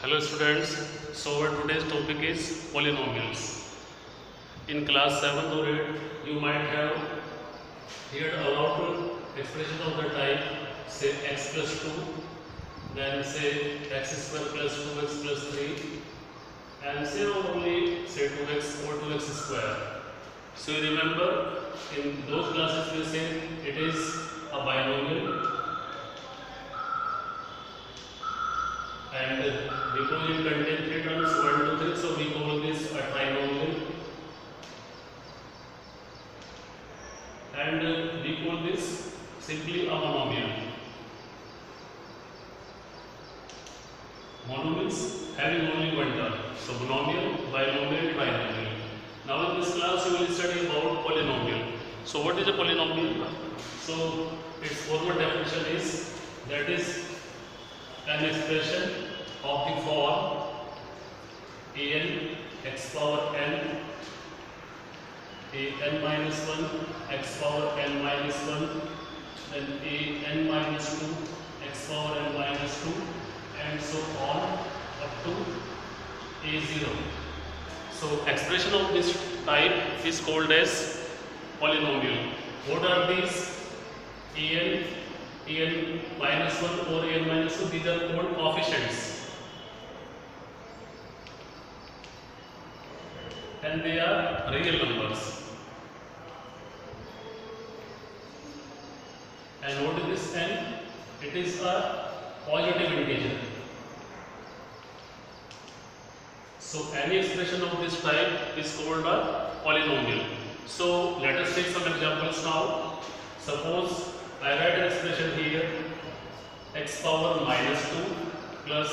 Hello students, so our today's topic is polynomials. In class 7 or 8, you might have heard about expression of the type say x plus 2, then say x square plus 2x plus 3, and say only say 2x or 2x square. So you remember in those classes we say it is a binomial, and because it contains three terms 1, 2, 3, so we call this a trinomial, and we call this simply a monomial. Monomials having only one term, so monomial, binomial, trinomial. Now in this class you will study about polynomial. So what is a polynomial? So its formal definition is that is an expression of the form an x power n, a n minus 1 x power n minus 1, then a n minus 2 x power n minus 2, and so on up to a0. So expression of this type is called as polynomial. What are these? an minus 1 or an minus 2, these are called coefficients, and they are real numbers. And what is this n? It is a positive integer. So any expression of this type is called a polynomial. So let us take some examples now. Suppose I write an expression here x power minus 2 plus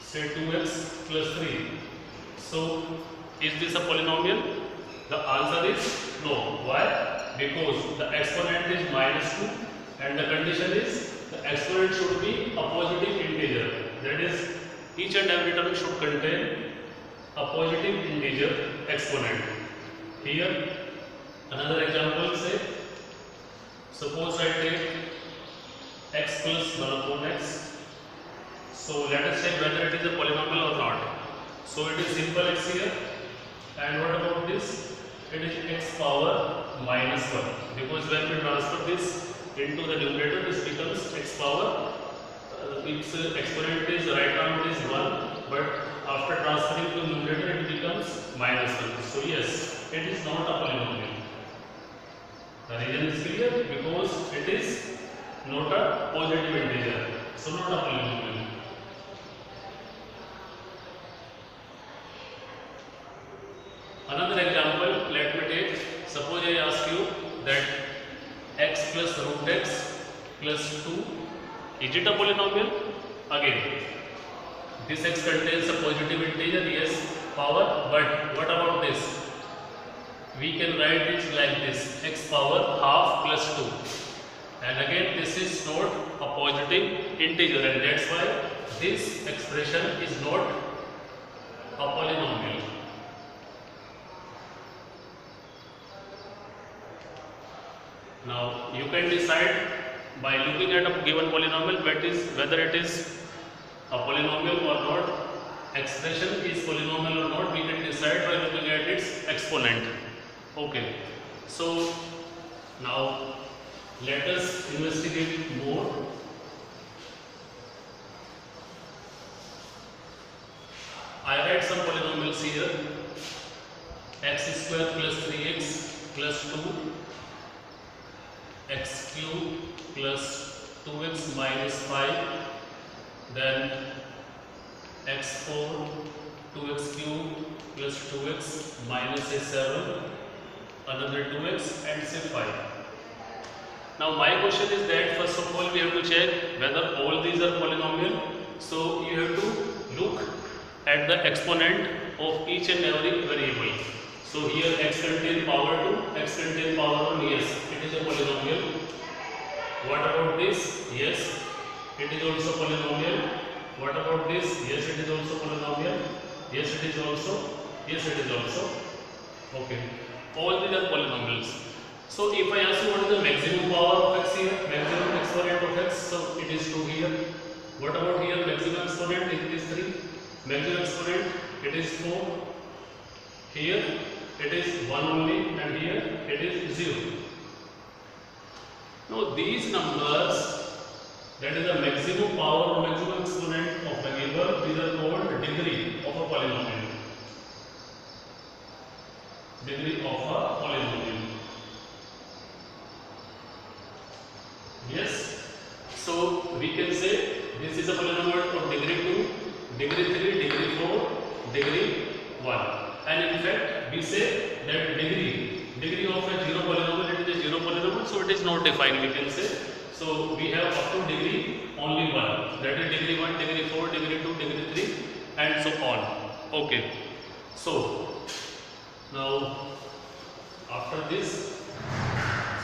say 2x plus 3. So is this a polynomial? The answer is no. Why? Because the exponent is minus 2 and the condition is the exponent should be a positive integer. That is, each and every term should contain a positive integer exponent. Here another example, say suppose I take x plus 1 upon x. So let us check whether it is a polynomial or not. So it is simple x here, and what about this? It is x power minus 1, because when we transfer this into the numerator, this becomes x power, its exponent is right now it is 1, but after transferring to numerator it becomes minus 1. So yes, it is not a polynomial. The reason is clear, because it is not a positive integer, so not a polynomial. Another example, let me take, suppose I ask you that x plus root x plus 2, is it a polynomial? Again, this x contains a positive integer, yes, power, but what about this? We can write it like this, x power half plus 2, and again this is not a positive integer, and that's why this expression is not a polynomial. Now you can decide by looking at a given polynomial whether it is a polynomial or not. Expression is polynomial or not, we can decide by looking at its exponent. Okay, so now let us investigate more. I write some polynomials here, x square plus 3x plus 2, x cube plus 2x minus 5, then x4 2x cube plus 2x minus a 7, another 2x, and say 5. Now my question is that first of all we have to check whether all these are polynomial. So you have to look at the exponent of each and every variable. So here x contains power 2, x contains power 1, yes, it is a polynomial. What about this? Yes, it is also polynomial. What about this? Yes, it is also polynomial. Yes, it is also. Yes, it is also. Okay, all these are polynomials. So if I ask you what is the maximum power of x here, maximum exponent of x, so it is 2 here. What about here maximum exponent? It is 3. Maximum exponent, it is 4. Here it is 1 only, and here it is 0. Now these numbers, that is the maximum power or maximum exponent of variable, these are called degree of a polynomial. Degree of a polynomial. Yes. So we can say this is a polynomial of degree 2, degree 3, degree 4, degree 1. And in fact, we say that degree of a zero polynomial, it is a zero polynomial, so it is not defined, we can say. So we have up to degree only 1. That is degree 1, degree 4, degree 2, degree 3, and so on. Okay. So now after this,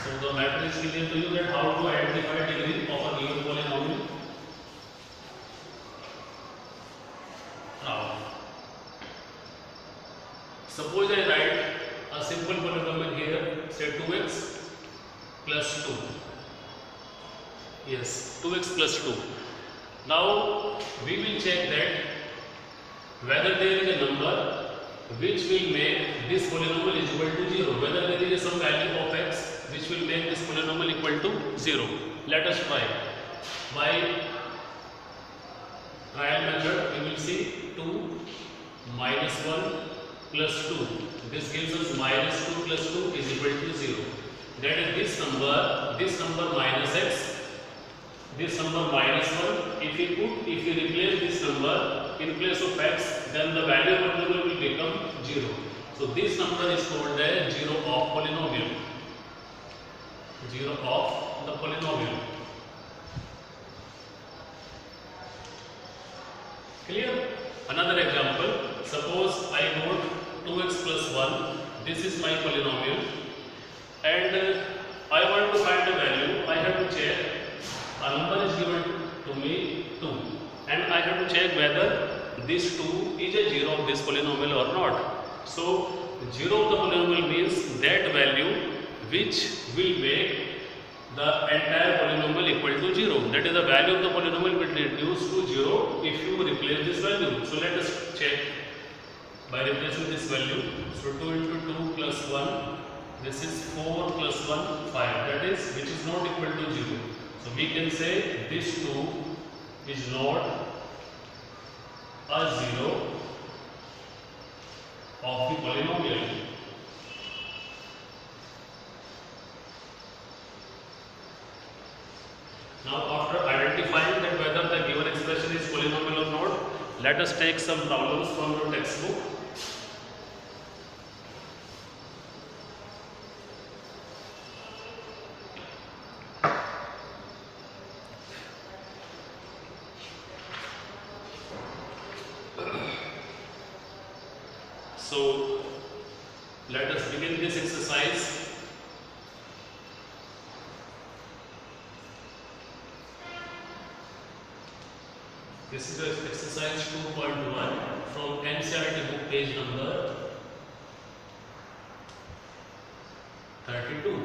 so the matter is clear to you that how to identify degree of a given polynomial. Now, suppose I write a simple polynomial here, say 2x plus 2. Yes, 2x plus 2. Now, we will check that whether there is a number which will make this polynomial is equal to 0, whether there is some value of x which will make this polynomial equal to 0. Let us try. By trial method, we will see 2 minus 1 plus 2. This gives us minus 2 plus 2 is equal to 0. That is this number minus x, this number minus 1. If we replace this number in place of x, then the value of polynomial will become 0. So this number is called as 0 of polynomial. 0 of the polynomial. Clear? Another example. Suppose I note 2x plus 1. This is my polynomial, and I want to find the value. I have to check. A number is given to me 2, and I have to check whether this 2 is a 0 of this polynomial or not. So 0 of the polynomial means that value which will make the entire polynomial equal to 0. That is, the value of the polynomial will reduce to 0 if you replace this value. So let us check by replacing this value. So 2 into 2 plus 1, this is 4 plus 1, 5. That is, which is not equal to 0. So we can say this 2 is not a 0 of the polynomial. Now, after identifying that whether the given expression is polynomial or not, let us take some problems from your textbook. So, let us begin this exercise. This is exercise 2.1 from NCERT book, page number 32.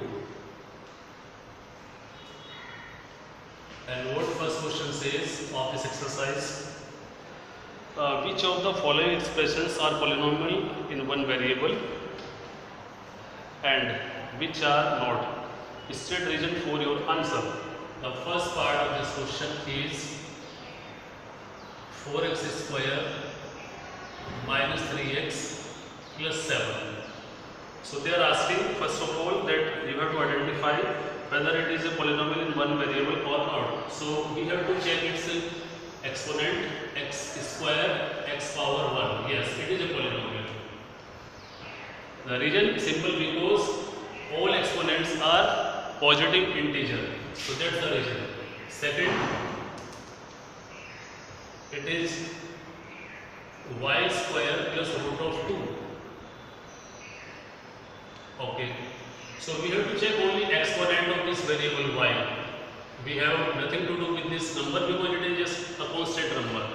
And what first question says of this exercise? Which of the following expressions are polynomial in one variable and which are not? State reason for your answer. The first part of this question is 4x square minus 3x plus 7. So they are asking first of all that you have to identify whether it is a polynomial in one variable or not. So we have to check its exponent, x square x power 1. Yes, it is a polynomial. The reason simple, because all exponents are positive integer. So that's the reason. Second, it is y square plus root of 2. Okay. So we have to check only exponent of this variable y. We have nothing to do with this number because it is just a constant number.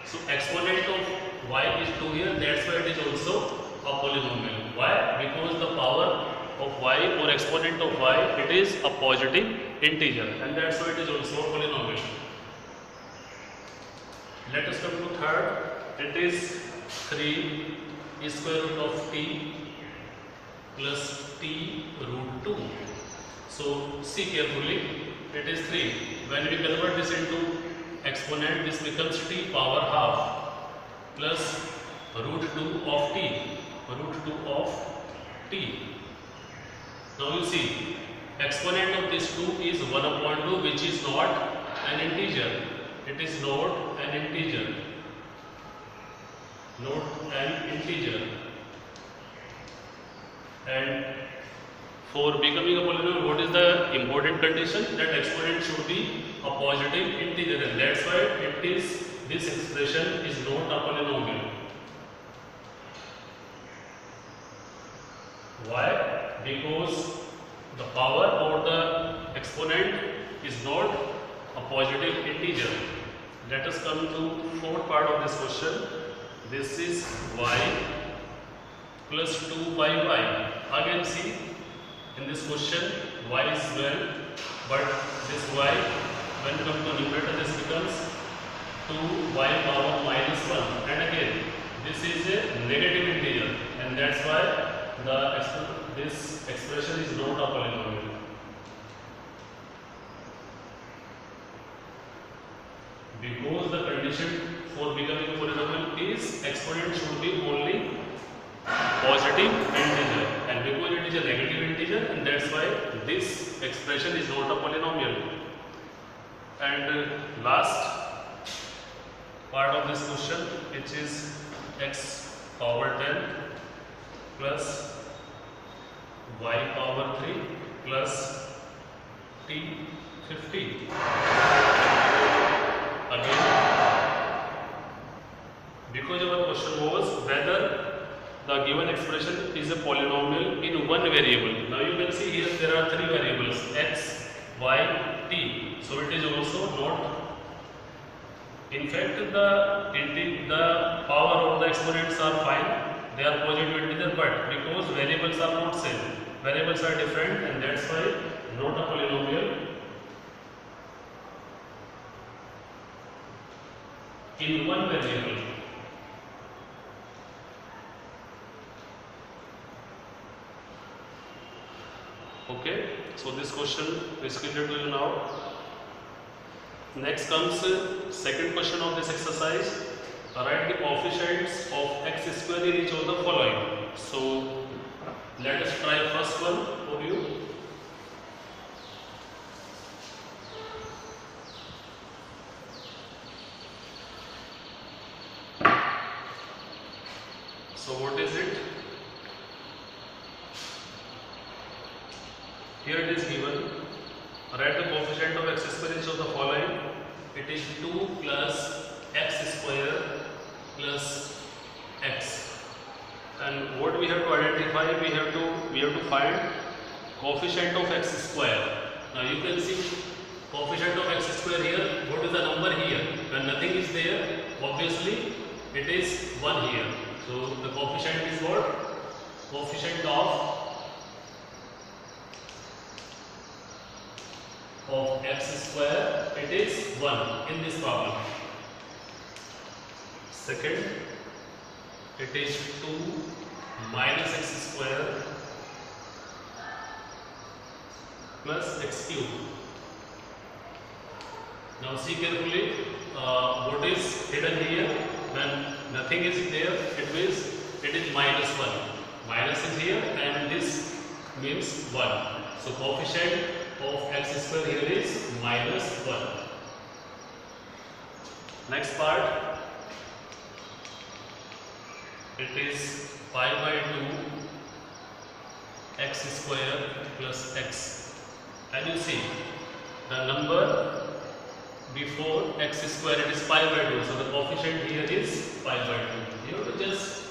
So exponent of y is 2 here. That's why it is also a polynomial. Why? Because the power of y or exponent of y, it is a positive integer, and that's why it is also a polynomial. Let us come to third. It is 3 square root of t plus t root 2. So see carefully, it is 3. When we convert this into exponent, this becomes t power half plus root 2 of t, root 2 of t. Now you see, exponent of this 2 is 1 upon 2, which is not an integer. It is not an integer. Not an integer. And for becoming a polynomial, what is the important condition? That exponent should be a positive integer, and that's why this expression is not a polynomial. Why? Because the power or the exponent is not a positive integer. Let us come to fourth part of this question. This is y plus 2 by y. Again see, in this question y is 12, but this y, when come to numerator, this becomes 2y power minus 1. And again, this is a negative integer, and that's why this expression is not a polynomial. Because the condition for becoming a polynomial is exponent should be only positive integer, and because it is a negative integer, and that's why this expression is not a polynomial. And last part of this question, which is x power 10 plus y power 3 plus t 50. Again, because our question was whether the given expression is a polynomial in one variable. Now you can see here there are three variables, x, y, t. So it is also not. In fact, the power of the exponents are fine. They are positive integer, but because variables are not same, variables are different, and that's why not a polynomial in one variable. Okay, so this question is clear to you now. Next comes second question of this exercise. Write the coefficients of x square in each of the following. So let us try first one for you. So what is it? Here it is given. Write the coefficient of x square in each of the following. It is 2 plus x square plus x. And what we have to identify, we have to find coefficient of x square. Now you can see coefficient of x square here. What is the number here? When nothing is there, obviously it is 1 here. So the coefficient is what? Coefficient of x square, it is 1 in this problem. Second, it is 2 minus x square plus x cube. Now see carefully, what is hidden here? When nothing is there, it means it is minus 1. Minus is here, and this means 1. So coefficient of x square here is minus 1. Next part, it is pi by 2 x square plus x. And you see the number before x square, it is pi by 2. So the coefficient here is pi by 2. You have to just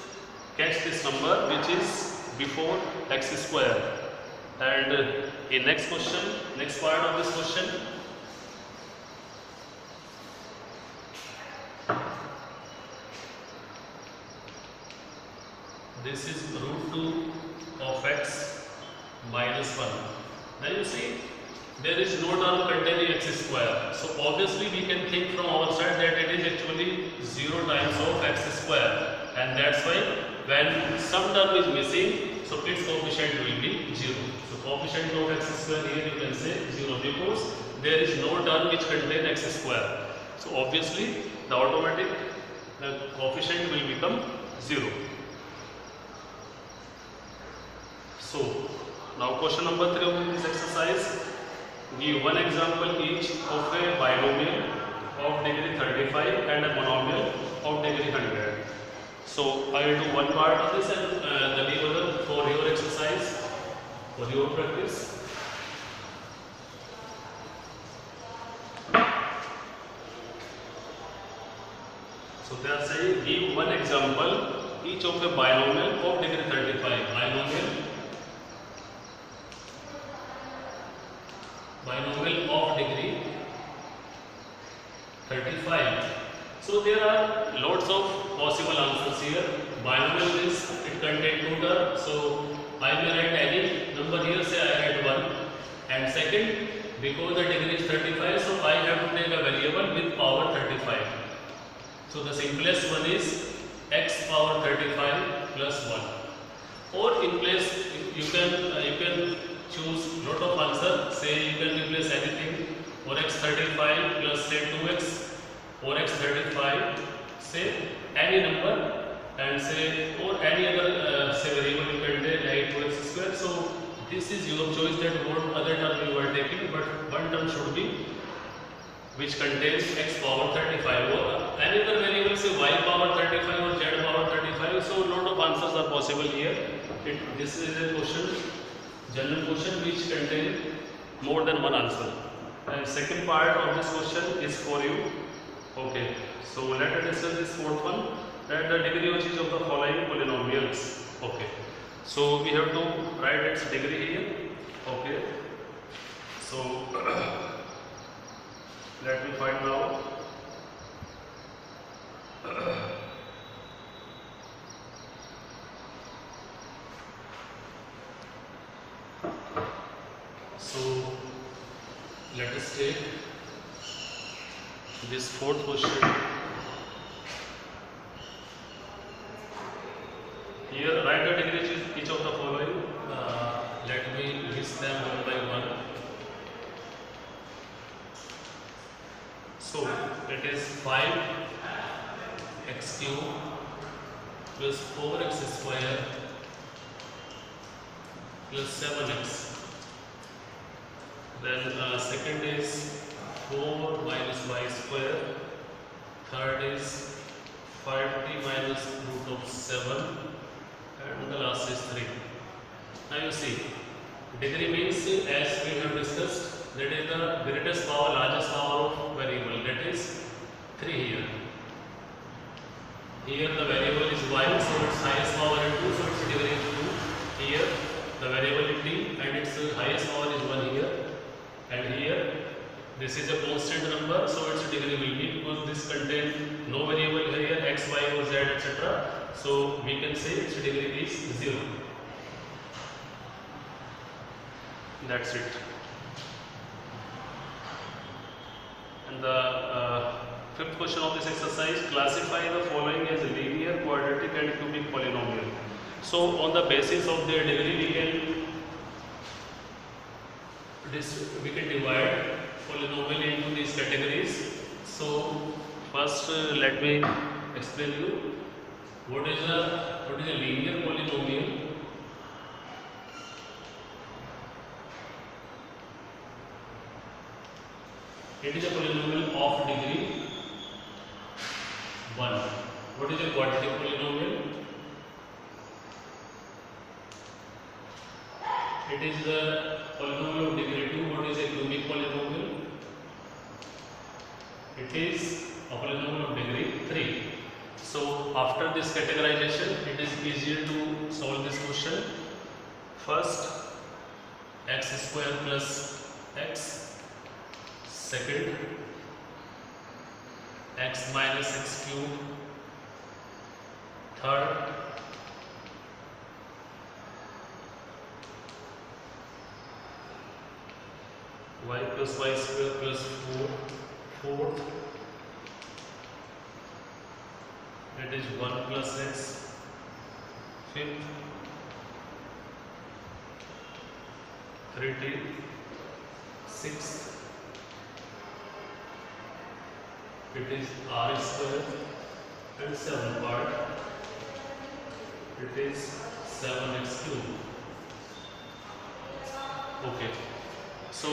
catch this number which is before x square. And in next question, next part of this question, this is root 2 of x minus 1. Now you see there is no term containing x square. So obviously we can think from our side that it is actually 0 times of x square, and that's why when some term is missing, so its coefficient will be 0. So coefficient of x square here you can say 0 because there is no term which contains x square. So obviously the automatic coefficient will become 0. So now question number 3 of this exercise. Give one example each of a binomial of degree 35 and a monomial of degree 100. So I will do one part of this and the other for your exercise, for your practice. So they are saying give one example each of a binomial of degree 35. Binomial of degree 35. So there are lots of possible answers here. Binomial means it contains two terms. So I will write any number here, say I write 1. And second, because the degree is 35, so I have to take a variable with power 35. So the simplest one is x power 35 plus 1. Or in place you can choose lot of answer. Say you can replace anything, or x 35 plus say 2x, or x 35, say any number, and say or any other say variable you can take like 2x square. So this is your choice that what other term you are taking, but one term should be which contains x power 35, or any other variable say y power 35 or z power 35. So lot of answers are possible here. This is a question, general question which contains more than one answer. And second part of this question is for you. Okay, so let us discuss this fourth one, that the degree of each of the following polynomials. Okay, so we have to write its degree here. Okay, so let me find now. So let us take this fourth question. Here write the degree of each of the following. Let me list them one by one. So it is 5x cube plus 4x square plus 7x. Then second is 4 minus y square. Third is 5t minus root of 7. And the last is 3. Now you see, degree means, as we have discussed, that is the greatest power, largest power of variable, that is 3 here. Here the variable is y, so its highest power is 2, so its degree is 2. Here the variable is t and its highest power is 1 here. And here this is a constant number, so its degree will be, because this contains no variable here, x, y or z, etc. So we can say its degree is 0. That's it. And the fifth question of this exercise, classify the following as linear, quadratic and cubic polynomial. So on the basis of their degree we can divide polynomial into these categories. So first let me explain you what is a linear polynomial. It is a polynomial of degree 1. What is a quadratic polynomial? It is the polynomial of degree 2. What is a cubic polynomial? It is a polynomial of degree 3. So after this categorization, it is easier to solve this question. First, x square plus x. Second, x minus x cube. Third, y plus y square plus 4 fourth, that is 1 plus x fifth, 3t sixth, it is r square, and 7th part, it is 7x cube. Okay, so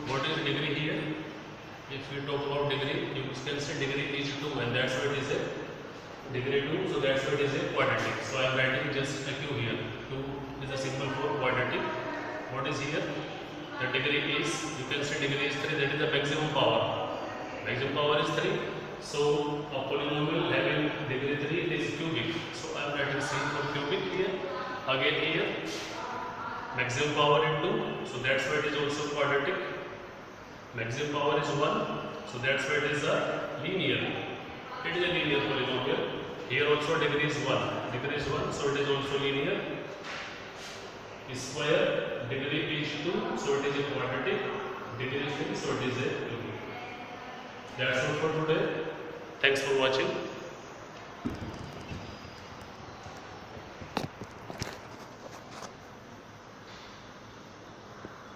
what is degree here? If we talk about degree, you can say degree is 2, and that's why it is a degree 2, so that's why it is a quadratic. So I am writing just a q here. 2 is a symbol for quadratic. What is here? The degree is, you can say degree is 3, that is the maximum power. Maximum power is 3. So a polynomial having degree 3 is cubic. So I am writing C for cubic here. Again here, maximum power is 2, so that's why it is also quadratic. Maximum power is 1, so that's why it is a linear. It is a linear polynomial. Here also degree is 1. Degree is 1, so it is also linear. Square, degree is 2, so it is a quadratic. Degree is 3, so it is a cubic. That's all for today. Thanks for watching.